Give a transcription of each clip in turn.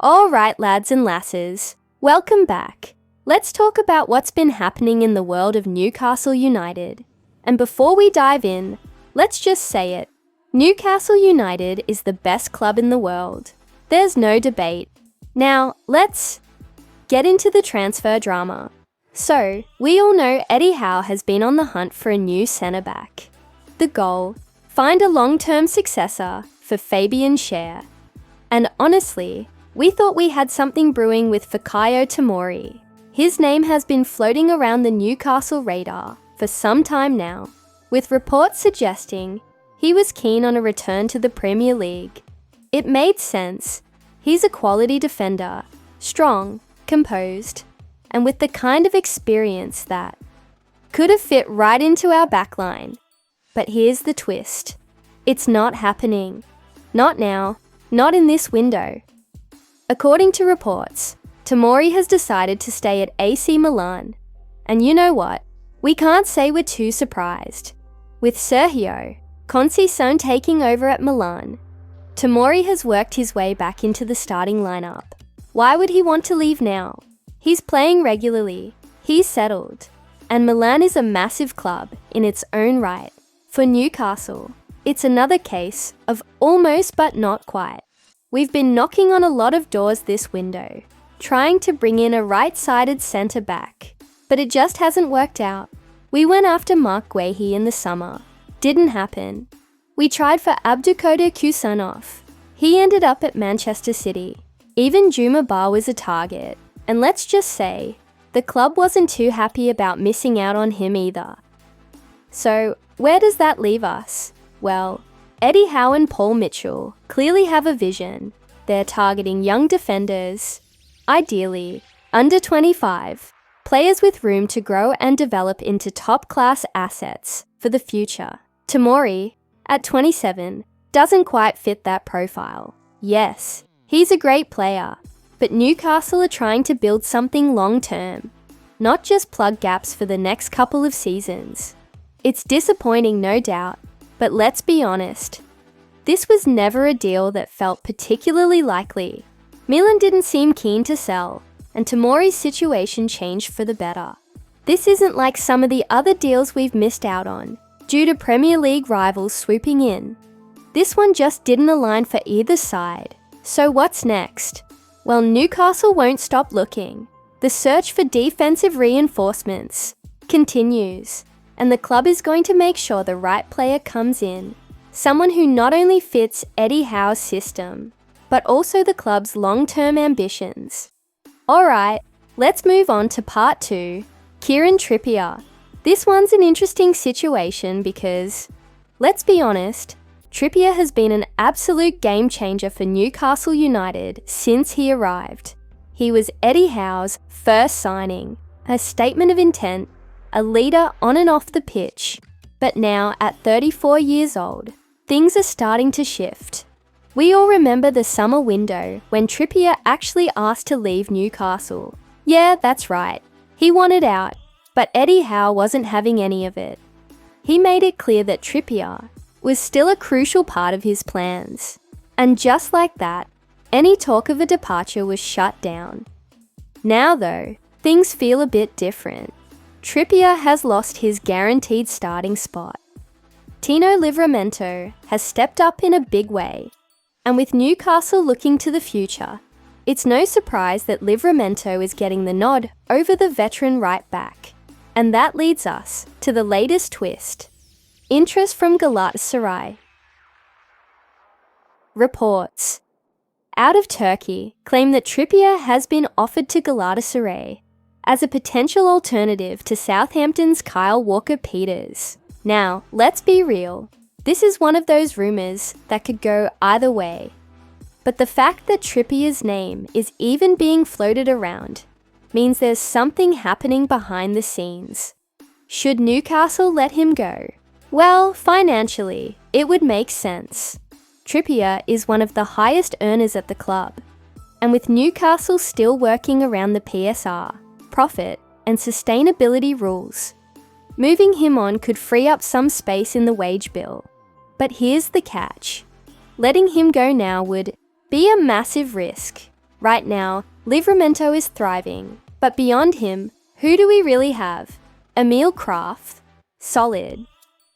All right, lads and lasses, welcome back. Let's talk about what's been happening in the world of Newcastle United. And before we dive in, let's just say it. Newcastle United is the best club in the world. There's no debate. Now, let's get into the transfer drama. So, we all know Eddie Howe has been on the hunt for a new centre-back. The goal? Find a long-term successor for Fabian Schär. And honestly, we thought we had something brewing with Fikayo Tomori. His name has been floating around the Newcastle radar for some time now, with reports suggesting he was keen on a return to the Premier League. It made sense. He's a quality defender, strong, composed, and with the kind of experience that could have fit right into our backline. But here's the twist. It's not happening. Not now. Not in this window. According to reports, Tomori has decided to stay at AC Milan. And you know what? We can't say we're too surprised. With Sergio Conceição taking over at Milan, Tomori has worked his way back into the starting lineup. Why would he want to leave now? He's playing regularly, he's settled, and Milan is a massive club in its own right. For Newcastle, it's another case of almost but not quite. We've been knocking on a lot of doors this window, trying to bring in a right-sided centre-back, but it just hasn't worked out. We went after Mark Guehi in the summer. Didn't happen. We tried for Abdulkader Kusanov. He ended up at Manchester City. Even Juma Bar was a target. And let's just say, the club wasn't too happy about missing out on him either. So, where does that leave us? Well, Eddie Howe and Paul Mitchell clearly have a vision. They're targeting young defenders, ideally under 25, players with room to grow and develop into top-class assets for the future. Tomori, at 27, doesn't quite fit that profile. Yes, he's a great player, but Newcastle are trying to build something long-term, not just plug gaps for the next couple of seasons. It's disappointing, no doubt, but let's be honest. This was never a deal that felt particularly likely. Milan didn't seem keen to sell, and Tomori's situation changed for the better. This isn't like some of the other deals we've missed out on, due to Premier League rivals swooping in. This one just didn't align for either side. So what's next? Well, Newcastle won't stop looking. The search for defensive reinforcements continues, and the club is going to make sure the right player comes in. Someone who not only fits Eddie Howe's system, but also the club's long-term ambitions. Alright, let's move on to part 2, Kieran Trippier. This one's an interesting situation because, let's be honest, Trippier has been an absolute game changer for Newcastle United since he arrived. He was Eddie Howe's first signing, a statement of intent, a leader on and off the pitch. But now, at 34 years old, things are starting to shift. We all remember the summer window when Trippier actually asked to leave Newcastle. Yeah, that's right. He wanted out, but Eddie Howe wasn't having any of it. He made it clear that Trippier was still a crucial part of his plans. And just like that, any talk of a departure was shut down. Now though, things feel a bit different. Trippier has lost his guaranteed starting spot. Tino Livramento has stepped up in a big way. And with Newcastle looking to the future, it's no surprise that Livramento is getting the nod over the veteran right back. And that leads us to the latest twist. Interest from Galatasaray. Reports out of Turkey claim that Trippier has been offered to Galatasaray as a potential alternative to Southampton's Kyle Walker-Peters. Now, let's be real. This is one of those rumours that could go either way. But the fact that Trippier's name is even being floated around means there's something happening behind the scenes. Should Newcastle let him go? Well, financially, it would make sense. Trippier is one of the highest earners at the club, and with Newcastle still working around the PSR, profit, and sustainability rules, moving him on could free up some space in the wage bill. But here's the catch. Letting him go now would be a massive risk. Right now, Livramento is thriving, but beyond him, who do we really have? Emil Kraft? Solid,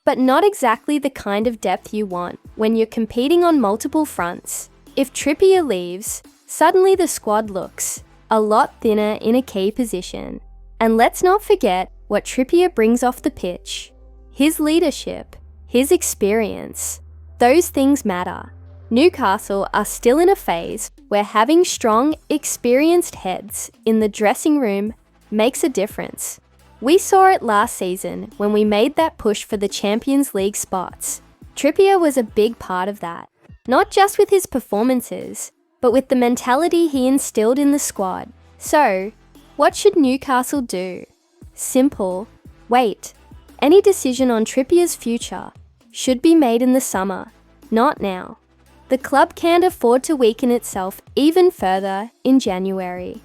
but not exactly the kind of depth you want when you're competing on multiple fronts. If Trippier leaves, suddenly the squad looks a lot thinner in a key position. And let's not forget what Trippier brings off the pitch. His leadership, his experience, those things matter. Newcastle are still in a phase where having strong, experienced heads in the dressing room makes a difference. We saw it last season when we made that push for the Champions League spots. Trippier was a big part of that, not just with his performances, but with the mentality he instilled in the squad. So, what should Newcastle do? Simple. Wait. Any decision on Trippier's future should be made in the summer, not now. The club can't afford to weaken itself even further in January,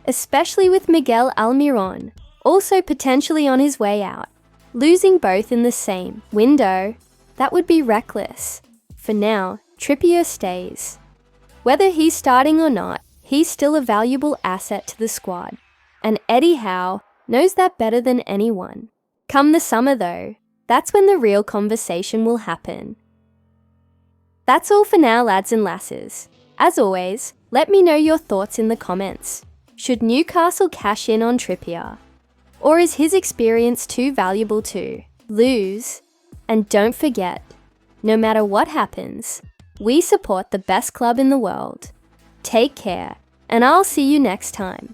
especially with Miguel Almiron also potentially on his way out. Losing both in the same window, that would be reckless. For now, Trippier stays. Whether he's starting or not, he's still a valuable asset to the squad, and Eddie Howe knows that better than anyone. Come the summer though, that's when the real conversation will happen. That's all for now, lads and lasses. As always, let me know your thoughts in the comments. Should Newcastle cash in on Trippier? Or is his experience too valuable to lose? And don't forget, no matter what happens, we support the best club in the world. Take care, and I'll see you next time.